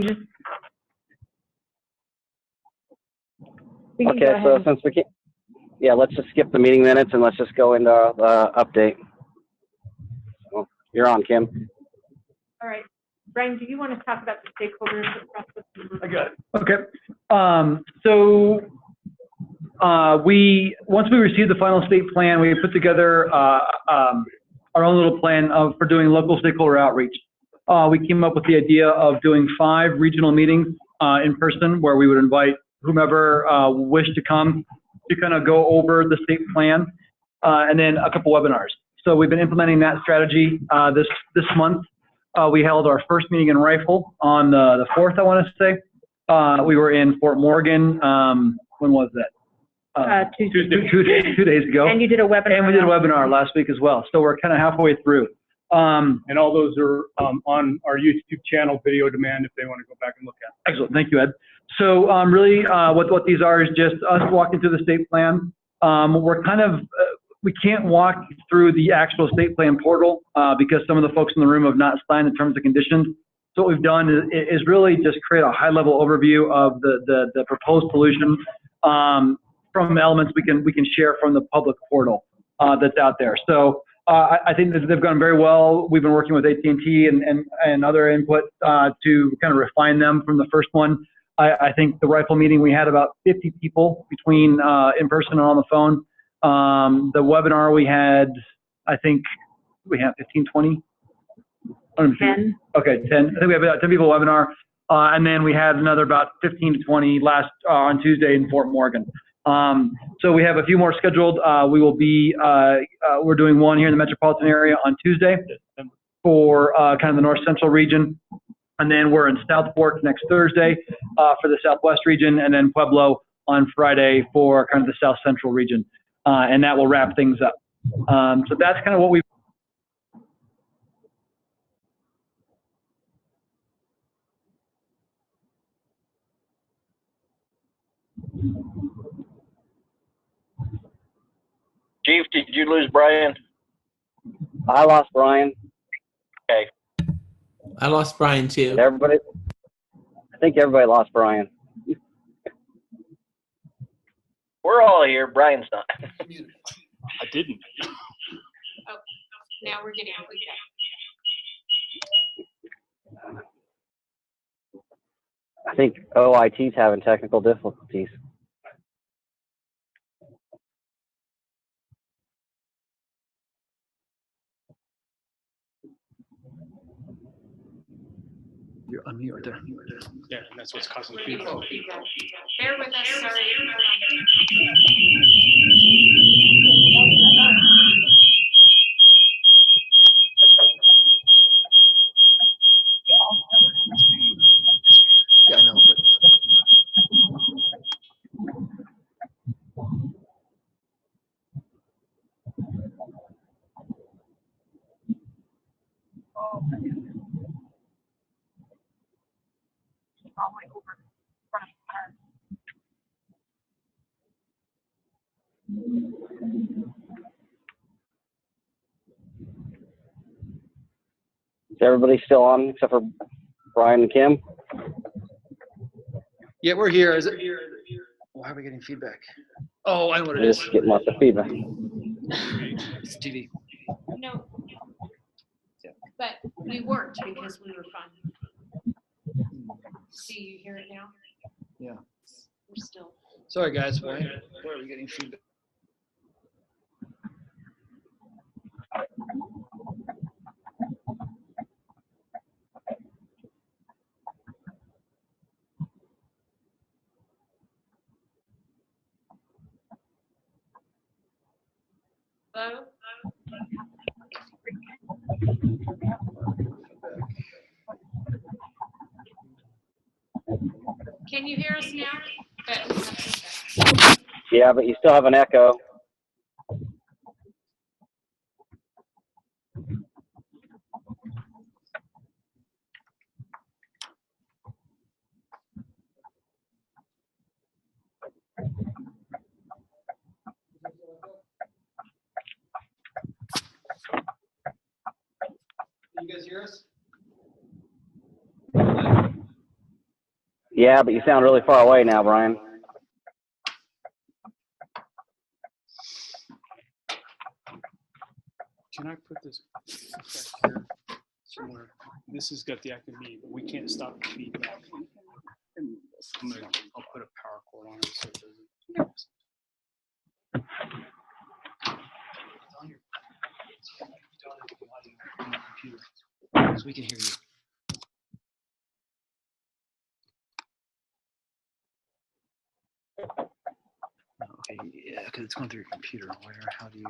Okay, so since we can't, yeah, let's just skip the meeting minutes and let's just go into the update. So, you're on, Kim. All right. Brian, do you want to talk about the stakeholders process? I got it. Okay. Once we received the final state plan, we put together our own little plan for doing local stakeholder outreach. We came up with the idea of doing 5 regional meetings in person where we would invite whomever wished to come to kind of go over the state plan, and then a couple webinars. So we've been implementing that strategy this month. We held our first meeting in Rifle on the 4th, I want to say. We were in Fort Morgan, when was that? Tuesday. 2 days ago. And you did a webinar. And we did a webinar last week as well. So we're kind of halfway through. And all those are on our YouTube channel, video demand, if they want to go back and look at it. Excellent. Thank you, Ed. So really what these are is just us walking through the state plan. We're kind of, we can't walk through the actual state plan portal because some of the folks in the room have not signed the terms and conditions. So what we've done is really just create a high-level overview of the proposed solution from elements we can share from the public portal that's out there. So I think that they've gone very well. We've been working with AT&T and other input to kind of refine them from the first one. I think the Rifle meeting, we had about 50 people between in person and on the phone. The webinar we had, I think we had 15, 20? 10. Okay, 10. I think we have about 10 people webinar. And then we had another about 15 to 20 last on Tuesday in Fort Morgan. So we have a few more scheduled. We will be, we're doing one here in the metropolitan area on Tuesday for kind of the north central region. And then we're in Southport next Thursday for the southwest region, and then Pueblo on Friday for kind of the south central region. And that will wrap things up. So that's kind of what we've Chief, did you lose Brian? I lost Brian. Okay. I lost Brian too. Everybody, I think everybody lost Brian. We're all here. Brian's not. I didn't. Oh, now we're getting feedback. I think OIT's having technical difficulties. You're unmute right there. Yeah, and that's what's causing feedback. Bear with us, sorry. Yeah, I know, but Is everybody still on except for Brian and Kim? yeah, we're here. Is it? Why are we getting feedback? Oh, I know what it We're is. just getting lots of feedback. It's TV. No. But we worked because we were fun. Do you hear it now? Yeah. We're still. Sorry, guys. Why are we getting feedback? Hello? Can you hear us now? Yeah, but you still have an echo. Can you guys hear us? Yeah, but you sound really far away now, Brian. Can I put this back here somewhere? This has got the active meeting, but we can't stop the feedback. I'll put a power cord on it so it doesn't. So we can hear you. Okay, yeah, because it's going through your computer. How do you?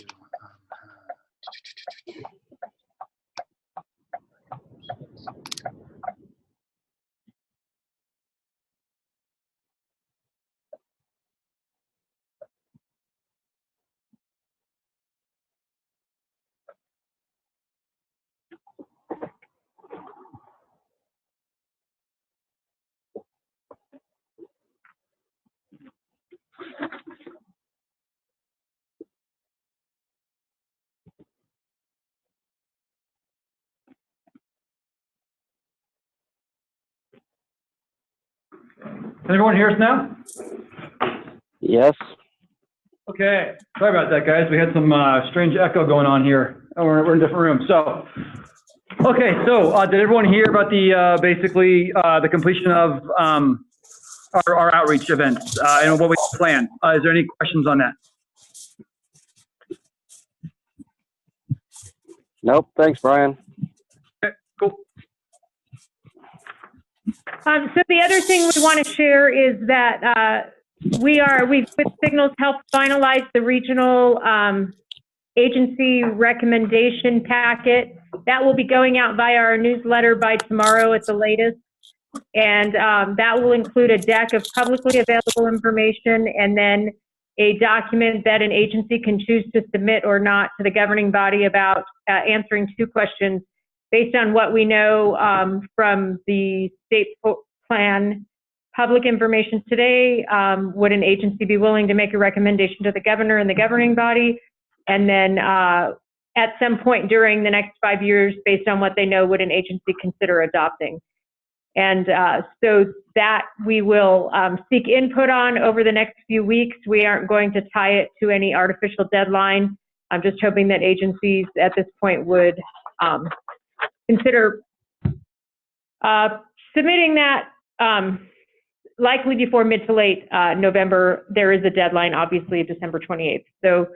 Can everyone hear us now? Yes. Okay, sorry about that, guys. We had some strange echo going on here. Oh, we're in different rooms. So, okay, so did everyone hear about the basically the completion of our outreach events and what we planned? Is there any questions on that? Nope. Thanks, Brian. Okay, cool. So the other thing we want to share is that we've with Signals helped finalize the regional agency recommendation packet. That will be going out via our newsletter by tomorrow at the latest. And that will include a deck of publicly available information and then a document that an agency can choose to submit or not to the governing body about answering 2 questions based on what we know from the state plan public information today. Would an agency be willing to make a recommendation to the governor and the governing body? And then at some point during the next 5 years, based on what they know, would an agency consider adopting? And so that we will seek input on over the next few weeks. We aren't going to tie it to any artificial deadline. I'm just hoping that agencies at this point would consider submitting that likely before mid to late November. There is a deadline, obviously, of December 28th. So,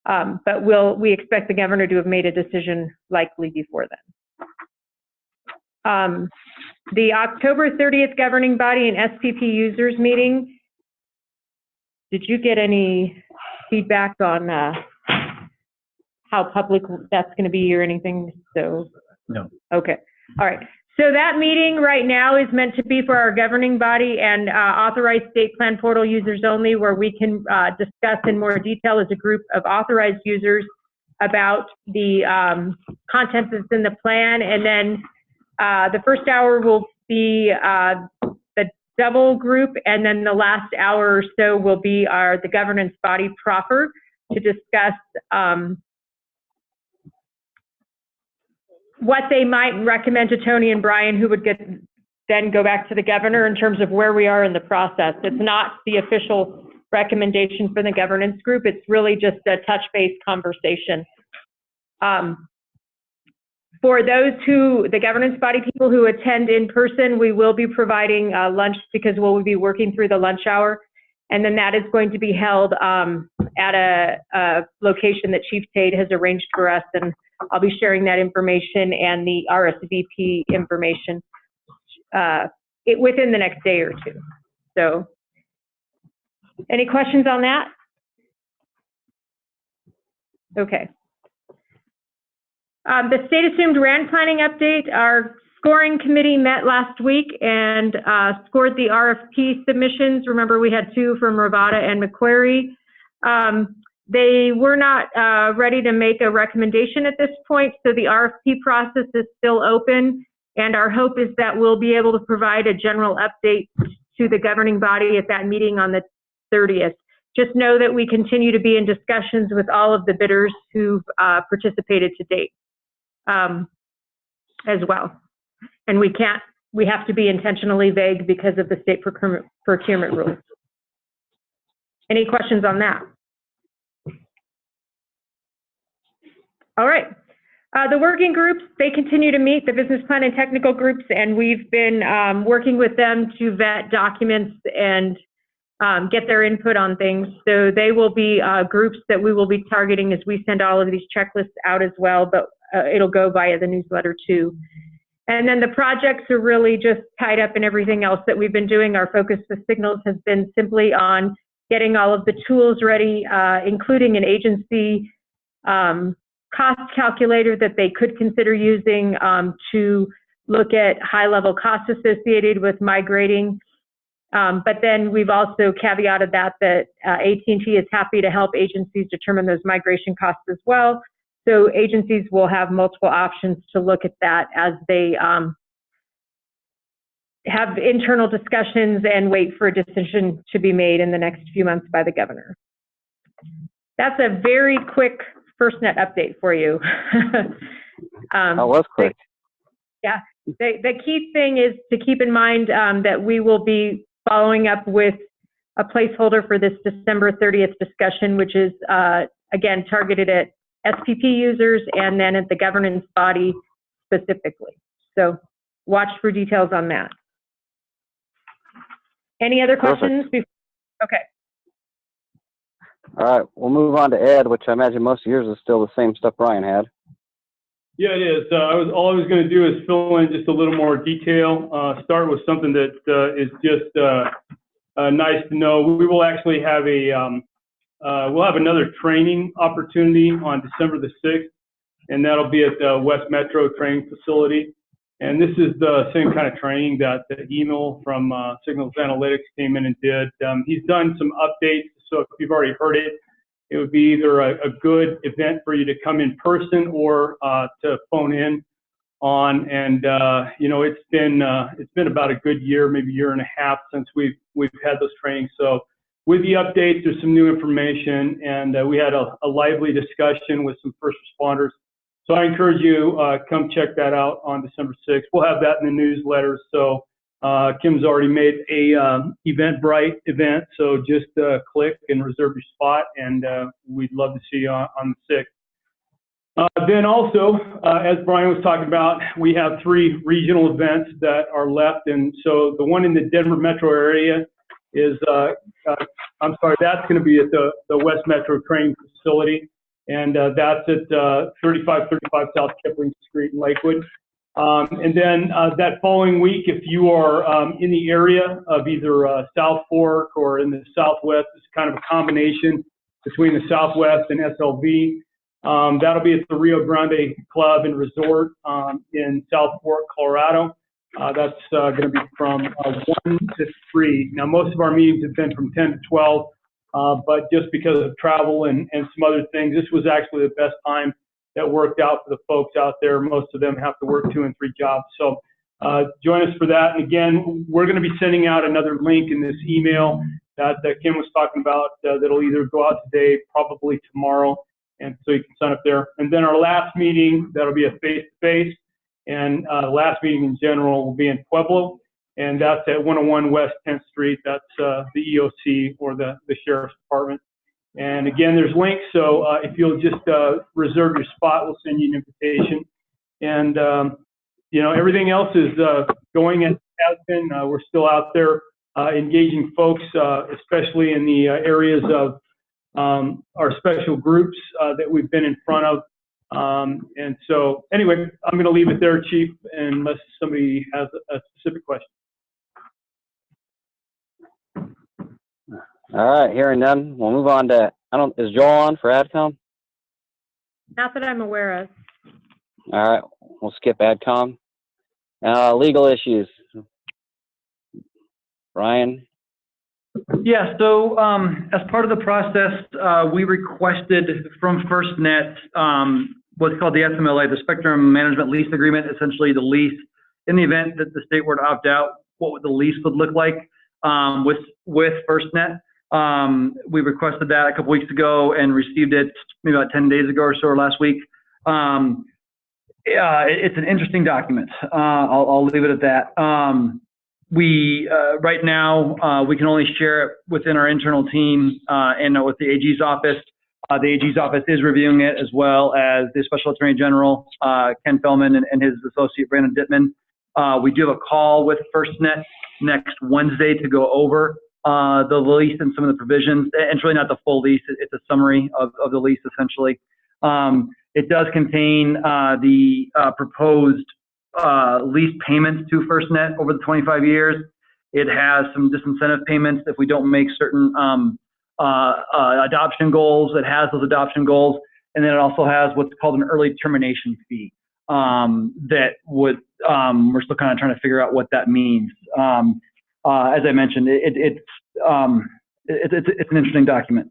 but we expect the governor to have made a decision likely before then. The October 30th governing body and SPP users meeting, did you get any feedback on how public that's going to be or anything? So No. Okay. All right. So that meeting right now is meant to be for our governing body and authorized state plan portal users only, where we can discuss in more detail as a group of authorized users about the content that's in the plan. And then the first hour will be the double group, and then the last hour or so will be the governance body proper to discuss what they might recommend to Tony and Brian, who would then go back to the governor in terms of where we are in the process. It's not the official recommendation for the governance group. It's really just a touch-base conversation. For the governance body people who attend in person, we will be providing lunch because we'll be working through the lunch hour. And then that is going to be held at a location that Chief Tate has arranged for us. And I'll be sharing that information and the RSVP information within the next day or 2. So any questions on that? Okay. The state assumed RAND planning update. Our scoring committee met last week and scored the RFP submissions. Remember, we had 2 from Rivada and Macquarie. They were not ready to make a recommendation at this point, so the RFP process is still open, and our hope is that we'll be able to provide a general update to the governing body at that meeting on the 30th. Just know that we continue to be in discussions with all of the bidders who've participated to date as well. And we can't we have to be intentionally vague because of the state procurement rules. Any questions on that? All right. The working groups, they continue to meet, the business plan and technical groups, and we've been working with them to vet documents and get their input on things. So they will be groups that we will be targeting as we send all of these checklists out as well, but it'll go via the newsletter too. And then the projects are really just tied up in everything else that we've been doing. Our focus with Signals has been simply on getting all of the tools ready, including an agency cost calculator that they could consider using to look at high-level costs associated with migrating. But then we've also caveated that AT&T is happy to help agencies determine those migration costs as well. So agencies will have multiple options to look at that as they have internal discussions and wait for a decision to be made in the next few months by the governor. That's a very quick FirstNet update for you. That was quick. Yeah, the key thing is to keep in mind that we will be following up with a placeholder for this December 30th discussion, which is, again, targeted at SPP users and then at the governance body specifically. So watch for details on that. Any other questions? Okay. All right, we'll move on to Ed, which I imagine most of yours is still the same stuff Brian had. Yeah, it is. All I was going to do is fill in just a little more detail. Start with something that is just nice to know. We will actually have we'll have another training opportunity on December the 6th, and that'll be at the West Metro Training Facility. And this is the same kind of training that the email from Signals Analytics came in and did. He's done some updates, so if you've already heard it, it would be either a good event for you to come in person or to phone in on. And you know, it's been about a good year, maybe year and a half since we've had those trainings. So with the updates, there's some new information, and we had a lively discussion with some first responders. So I encourage you, come check that out on December 6th. We'll have that in the newsletter. So Kim's already made a Eventbrite event, so just click and reserve your spot, and we'd love to see you on the 6th. Then also, as Brian was talking about, we have 3 regional events that are left, and so the one in the Denver metro area is, I'm sorry, that's going to be at the West Metro Training Facility, and that's at 3535 South Kipling Street in Lakewood. And then that following week, if you are in the area of either South Fork or in the Southwest, it's kind of a combination between the Southwest and SLV. That'll be at the Rio Grande Club and Resort in South Fork, Colorado. That's going to be from 1 to 3. Now, most of our meetings have been from 10 to 12, but just because of travel and some other things, this was actually the best time that worked out for the folks out there. Most of them have to work 2 and 3 jobs. So join us for that. And again, we're going to be sending out another link in this email that Kim was talking about that'll either go out today, probably tomorrow, and so you can sign up there. And then our last meeting, that'll be a face-to-face, and the last meeting in general will be in Pueblo, and that's at 101 West 10th Street. That's the EOC, or the Sheriff's Department. And again, there's links, so if you'll just reserve your spot, we'll send you an invitation. And you know, everything else is going as it has been. We're still out there engaging folks, especially in the areas of our special groups that we've been in front of. And so anyway, I'm going to leave it there, Chief, unless somebody has a specific question. All right, hearing none, we'll move on to, is Joel on for AdCom? Not that I'm aware of. All right, we'll skip AdCom. Legal issues. Brian? Yeah, so as part of the process, we requested from FirstNet what's called the SMLA, the Spectrum Management Lease Agreement, essentially the lease. In the event that the state were to opt out, what the lease would look like with FirstNet. We requested that a couple weeks ago and received it maybe about 10 days ago or so, or last week. It's an interesting document. I'll leave it at that. Right now, we can only share it within our internal team and with the AG's office. The AG's office is reviewing it, as well as the Special Attorney General, Ken Feldman, and his associate, Brandon Dittman. We do have a call with FirstNet next Wednesday to go over the lease and some of the provisions. It's really not the full lease. It's a summary of the lease, essentially. It does contain the proposed lease payments to FirstNet over the 25 years. It has some disincentive payments if we don't make certain adoption goals. It has those adoption goals. And then it also has what's called an early termination fee that would, we're still kind of trying to figure out what that means. As I mentioned, it's an interesting document.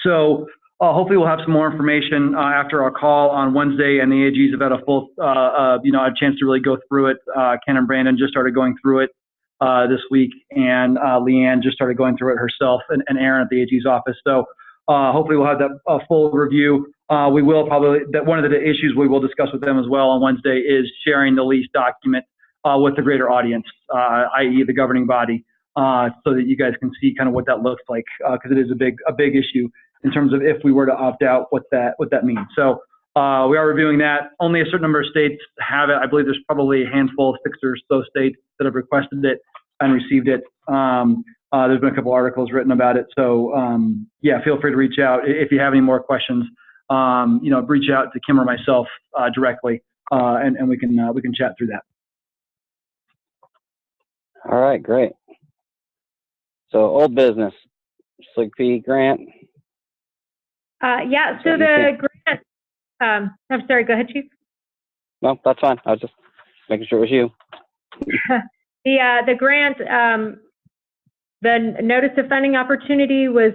So hopefully we'll have some more information after our call on Wednesday, and the AGs have had a full, a chance to really go through it. Ken and Brandon just started going through it this week, and Leanne just started going through it herself, and Aaron at the AG's office. So hopefully we'll have that full review. We will probably, one of the issues we will discuss with them as well on Wednesday is sharing the lease document with the greater audience, i.e. the governing body, so that you guys can see kind of what that looks like, because it is a big issue in terms of if we were to opt out, what that means. So we are reviewing that. Only a certain number of states have it. I believe there's probably a handful, 6 or so states that have requested it and received it. There's been a couple articles written about it. So yeah, feel free to reach out if you have any more questions. Reach out to Kim or myself directly, and we can chat through that. All right, great. So old business, SLGP grant. Yeah, so the grant, I'm sorry, go ahead, Chief. No, that's fine. I was just making sure it was you. The grant, the notice of funding opportunity was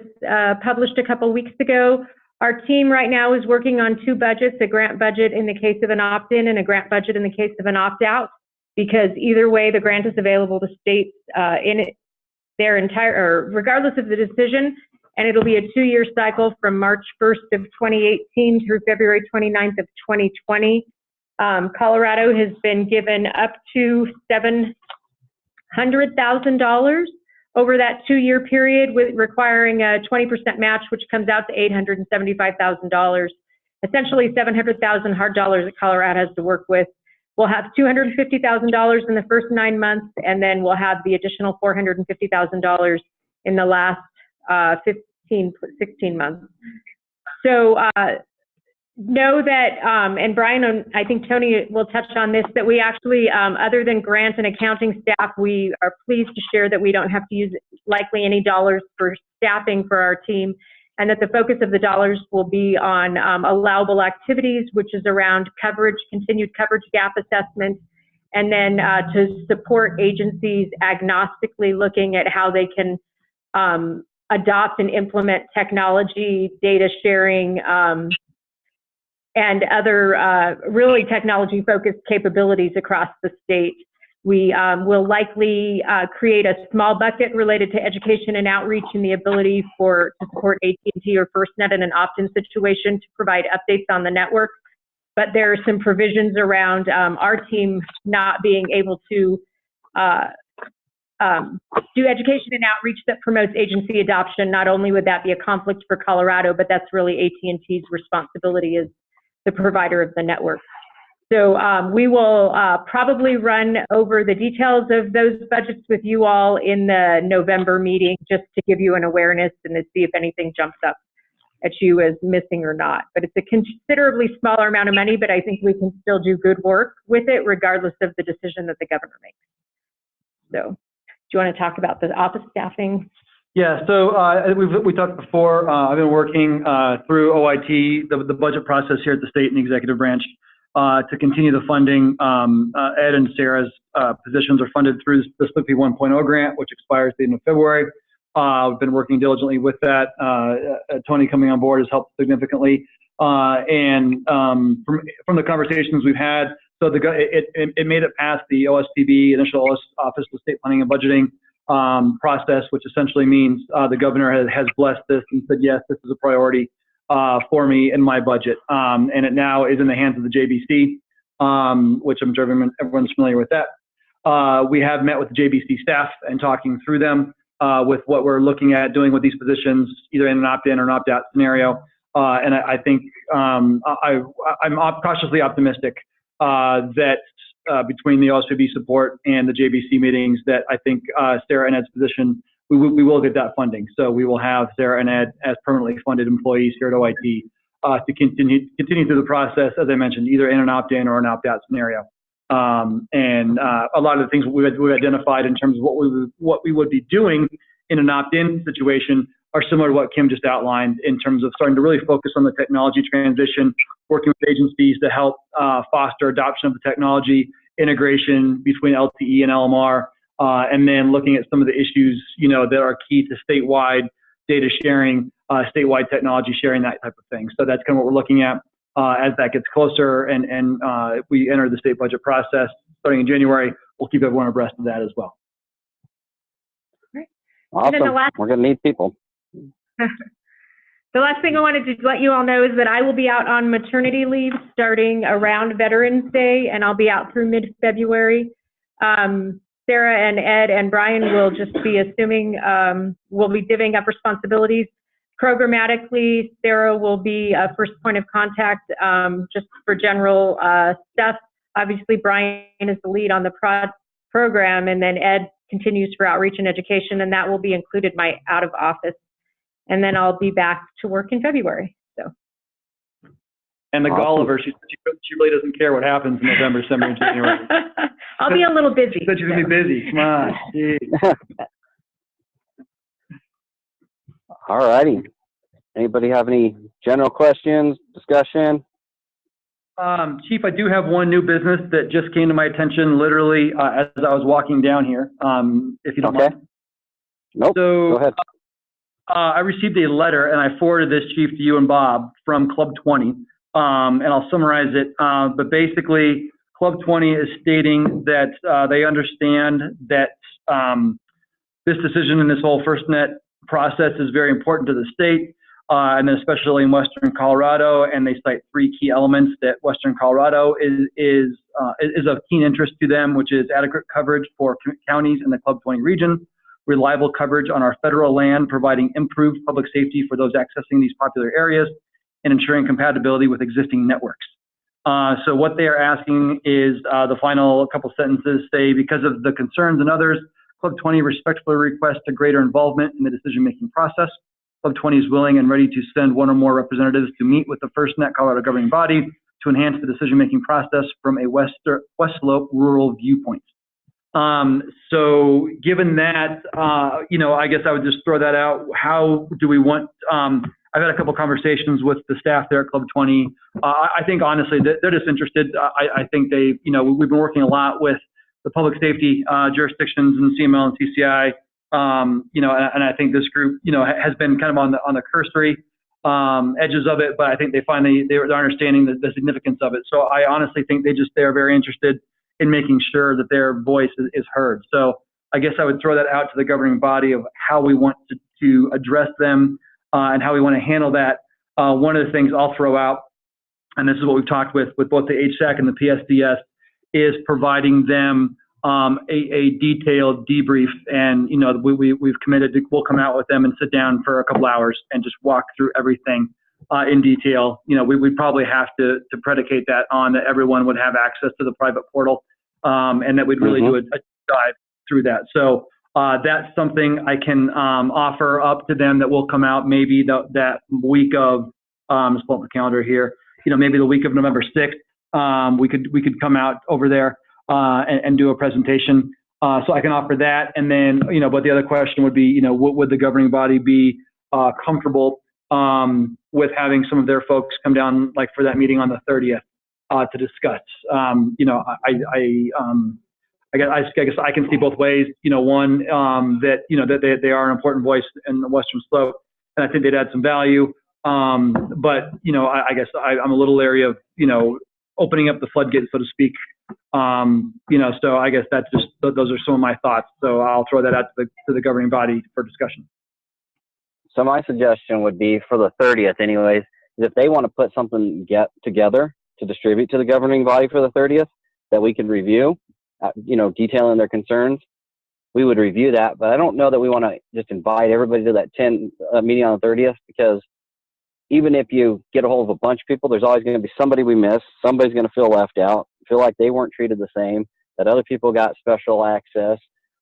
published a couple weeks ago. Our team right now is working on 2 budgets, a grant budget in the case of an opt-in and a grant budget in the case of an opt-out, because either way the grant is available to states in their entire, or regardless of the decision, and it'll be a 2-year cycle from March 1st of 2018 through February 29th of 2020. Colorado has been given up to $700,000 over that 2-year period, with requiring a 20% match, which comes out to $875,000. Essentially $700,000 hard dollars that Colorado has to work with. We'll have $250,000 in the first 9 months, and then we'll have the additional $450,000 in the last 16 months. So know that, and Brian, and I think Tony will touch on this, that we actually, other than grant and accounting staff, we are pleased to share that we don't have to use likely any dollars for staffing for our team, and that the focus of the dollars will be on allowable activities, which is around coverage, continued coverage gap assessment, and then to support agencies agnostically looking at how they can adopt and implement technology, data sharing, and other really technology-focused capabilities across the state. We will likely create a small bucket related to education and outreach and the ability to support AT&T or FirstNet in an opt-in situation to provide updates on the network. But there are some provisions around our team not being able to do education and outreach that promotes agency adoption. Not only would that be a conflict for Colorado, but that's really AT&T's responsibility as the provider of the network. So we will probably run over the details of those budgets with you all in the November meeting, just to give you an awareness and to see if anything jumps up at you as missing or not. But it's a considerably smaller amount of money, but I think we can still do good work with it regardless of the decision that the governor makes. So do you want to talk about the office staffing? Yeah, so we talked before. I've been working through OIT, the budget process here at the state and the executive branch, to continue the funding. Ed and Sarah's positions are funded through the SLGP 1.0 grant, which expires at the end of February. We've been working diligently with that. Tony coming on board has helped significantly. And from the conversations we've had, so it made it past the OSPB, initial Office of State Planning and Budgeting process, which essentially means the governor has blessed this and said, yes, this is a priority for me in my budget. And it now is in the hands of the JBC, which I'm sure everyone's familiar with that. We have met with the JBC staff and talking through them with what we're looking at doing with these positions, either in an opt-in or an opt-out scenario. And I think I'm cautiously optimistic that between the OSPB support and the JBC meetings, that I think Sarah and Ed's position, we will get that funding. So we will have Sarah and Ed as permanently funded employees here at OIT to continue through the process, as I mentioned, either in an opt-in or an opt-out scenario. And a lot of the things we've identified in terms of what we would be doing in an opt-in situation are similar to what Kim just outlined in terms of starting to really focus on the technology transition, working with agencies to help foster adoption of the technology, integration between LTE and LMR, and then looking at some of the issues, that are key to statewide data sharing, statewide technology sharing, that type of thing. So that's kind of what we're looking at as that gets closer and we enter the state budget process starting in January. We'll keep everyone abreast of that as well. Great. Awesome. We're going to need people. The last thing I wanted to let you all know is that I will be out on maternity leave starting around Veterans Day, and I'll be out through mid-February. Sarah and Ed and Brian will just be assuming, we'll be divvying up responsibilities. Programmatically, Sarah will be a first point of contact just for general stuff. Obviously, Brian is the lead on the program, and then Ed continues for outreach and education, and that will be included my out of office. And then I'll be back to work in February. So. And the Gulliver, she really doesn't care what happens in November, December, and January. I'll be a little busy. She said she's going to be busy. Come on. All righty. Anybody have any general questions, discussion? Chief, I do have one new business that just came to my attention literally as I was walking down here, if you don't mind. Nope, so, go ahead. I received a letter, and I forwarded this, Chief, to you and Bob from Club 20, and I'll summarize it. But basically, Club 20 is stating that they understand that this decision and this whole FirstNet process is very important to the state, and especially in Western Colorado. And they cite three key elements that Western Colorado is of keen interest to them, which is adequate coverage for counties in the Club 20 region, reliable coverage on our federal land, providing improved public safety for those accessing these popular areas, and ensuring compatibility with existing networks. So what they are asking is the final couple sentences say, because of the concerns and others, Club 20 respectfully requests a greater involvement in the decision-making process. Club 20 is willing and ready to send one or more representatives to meet with the FirstNet Colorado governing body to enhance the decision-making process from a West Slope rural viewpoint. So given that, I guess I would just throw that out. How do we want, I've had a couple conversations with the staff there at Club 20. I think honestly they're just interested. I think they, we've been working a lot with the public safety jurisdictions and CML and CCI, and I think this group, has been kind of on the cursory edges of it, but I think they're understanding the significance of it. So I honestly think they're very interested in making sure that their voice is heard. So I guess I would throw that out to the governing body of how we want to address them and how we want to handle that. One of the things I'll throw out, and this is what we've talked with both the HSAC and the PSDS, is providing them a detailed debrief. And, we've committed to, we'll come out with them and sit down for a couple hours and just walk through everything in detail. We'd probably have to predicate that on that everyone would have access to the private portal, and that we'd really do a dive through that. So that's something I can offer up to them that will come out maybe that week of, let's pull up the calendar here, maybe the week of November 6th, we could come out over there and do a presentation. So I can offer that. And then, but the other question would be, would the governing body be comfortable with having some of their folks come down, like for that meeting on the 30th, to discuss. I guess I can see both ways. One, that they are an important voice in the Western Slope, and I think they'd add some value. But I guess I'm a little leery of opening up the floodgates, so to speak. So I guess that's just those are some of my thoughts. So I'll throw that out to the governing body for discussion. So my suggestion would be for the 30th anyways, is if they want to put something together to distribute to the governing body for the 30th that we can review, detailing their concerns, we would review that. But I don't know that we want to just invite everybody to that meeting on the 30th, because even if you get a hold of a bunch of people, there's always going to be somebody we miss. Somebody's going to feel left out, feel like they weren't treated the same, that other people got special access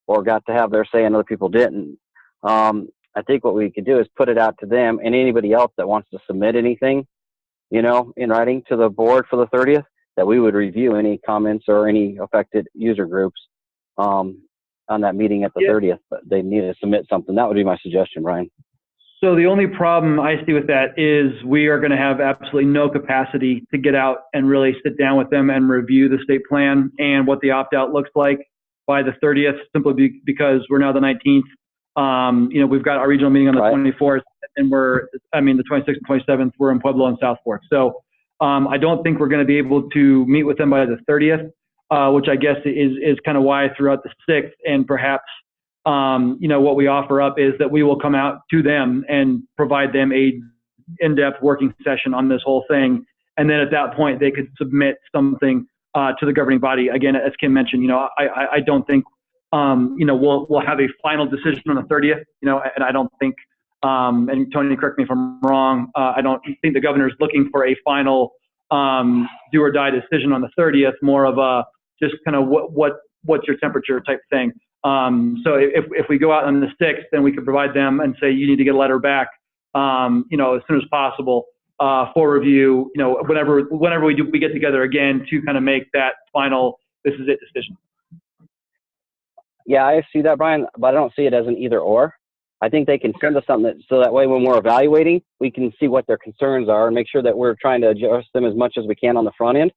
or got to have their say and other people didn't. I think what we could do is put it out to them and anybody else that wants to submit anything, in writing to the board for the 30th, that we would review any comments or any affected user groups on that meeting at the 30th. But they need to submit something. That would be my suggestion, Brian. So the only problem I see with that is we are going to have absolutely no capacity to get out and really sit down with them and review the state plan and what the opt-out looks like by the 30th, simply because we're now the 19th. We've got our regional meeting on the 24th, and the 26th and 27th, we're in Pueblo and South Fork. So I don't think we're going to be able to meet with them by the 30th, which I guess is kind of why I threw out the 6th, and perhaps what we offer up is that we will come out to them and provide them a in-depth working session on this whole thing. And then at that point, they could submit something to the governing body. Again, as Kim mentioned, I don't think, we'll have a final decision on the 30th, and I don't think, and Tony, correct me if I'm wrong, I don't think the governor's looking for a final do or die decision on the 30th, more of a just kind of what's your temperature type thing. So if we go out on the 6th, then we could provide them and say, you need to get a letter back, as soon as possible, for review, whenever we get together again to kind of make that final, this is it decision. Yeah, I see that, Brian, but I don't see it as an either or. I think they can send us something so that way when we're evaluating, we can see what their concerns are and make sure that we're trying to adjust them as much as we can on the front end.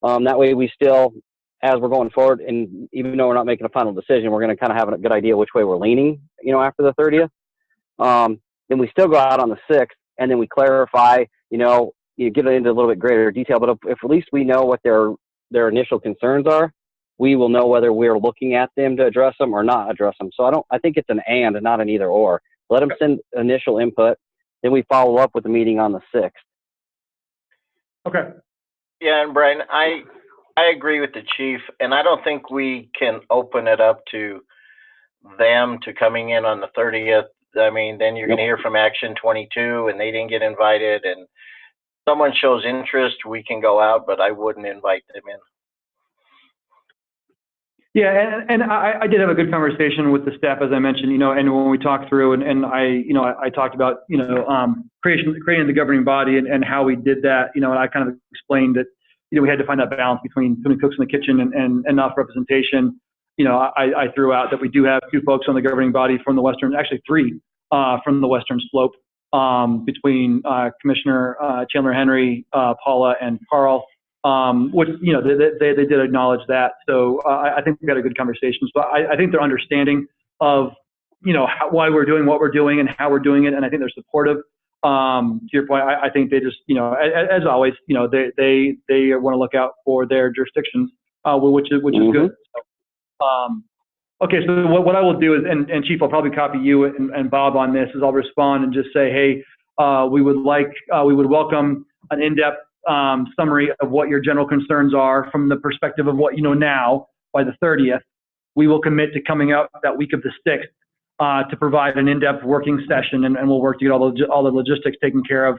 That way we still, as we're going forward, and even though we're not making a final decision, we're going to kind of have a good idea which way we're leaning, after the 30th. Then we still go out on the 6th, and then we clarify, you get into a little bit greater detail, but if at least we know what their initial concerns are, we will know whether we're looking at them to address them or not address them. So I think it's an and not an either or. Let them send initial input, then we follow up with the meeting on the 6th. Okay. Yeah, and Brian, I agree with the chief, and I don't think we can open it up to them to coming in on the 30th. I mean, then you're going to hear from Action 22, and they didn't get invited, and someone shows interest, we can go out, but I wouldn't invite them in. Yeah, and I did have a good conversation with the staff, as I mentioned, and when we talked through, and I talked about, creating the governing body and how we did that, and I kind of explained that, we had to find that balance between putting cooks in the kitchen and enough representation. I threw out that we do have 2 folks on the governing body from the Western, actually 3 from the Western Slope, between Commissioner Chandler Henry, Paula, and Carl. Which, they did acknowledge that. So I think we got a good conversation. So I think they're understanding of, why we're doing what we're doing and how we're doing it. And I think they're supportive. To your point, I think they just, as always, they want to look out for their jurisdictions, which is good. So, okay. So what I will do is, and Chief, I'll probably copy you and Bob on this, is I'll respond and just say, hey, we would welcome an in-depth summary of what your general concerns are from the perspective of what you know now by the 30th. We will commit to coming out that week of the 6th to provide an in-depth working session, and we'll work to get all the logistics taken care of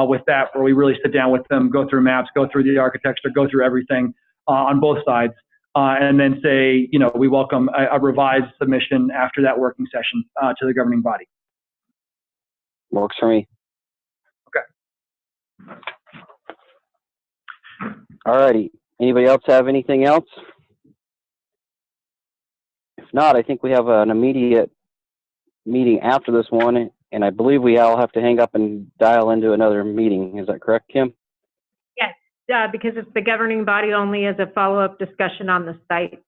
with that, where we really sit down with them, go through maps, go through the architecture, go through everything on both sides, and then say, we welcome a revised submission after that working session to the governing body. Works for me. Okay. All righty. Anybody else have anything else? If not, I think we have an immediate meeting after this one, and I believe we all have to hang up and dial into another meeting. Is that correct, Kim? Yes, because it's the governing body only as a follow-up discussion on the site.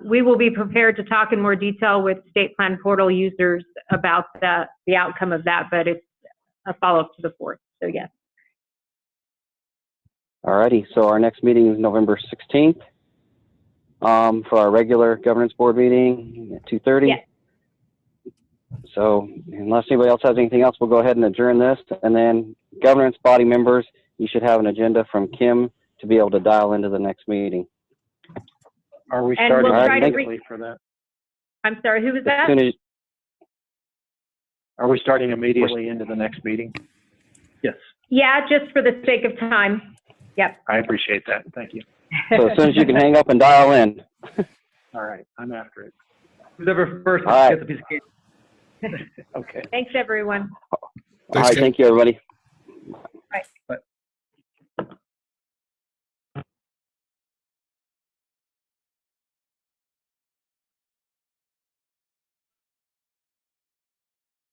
We will be prepared to talk in more detail with state plan portal users about the outcome of that, but it's a follow-up to the 4th. So yes. Alrighty, so our next meeting is November 16th for our regular governance board meeting at 2:30. Yes. So unless anybody else has anything else, we'll go ahead and adjourn this. And then governance body members, you should have an agenda from Kim to be able to dial into the next meeting. Are we And starting we'll try to immediately for that? I'm sorry, who was As that? soon as, Are we starting immediately into the next meeting? Yes. Yeah, just for the sake of time. Yep. I appreciate that. Thank you. so as soon as you can hang up and dial in. All right, I'm after it. Who's ever first All right. gets a piece of cake. Okay. Thanks, everyone. All right, thank you, everybody. Bye. Bye.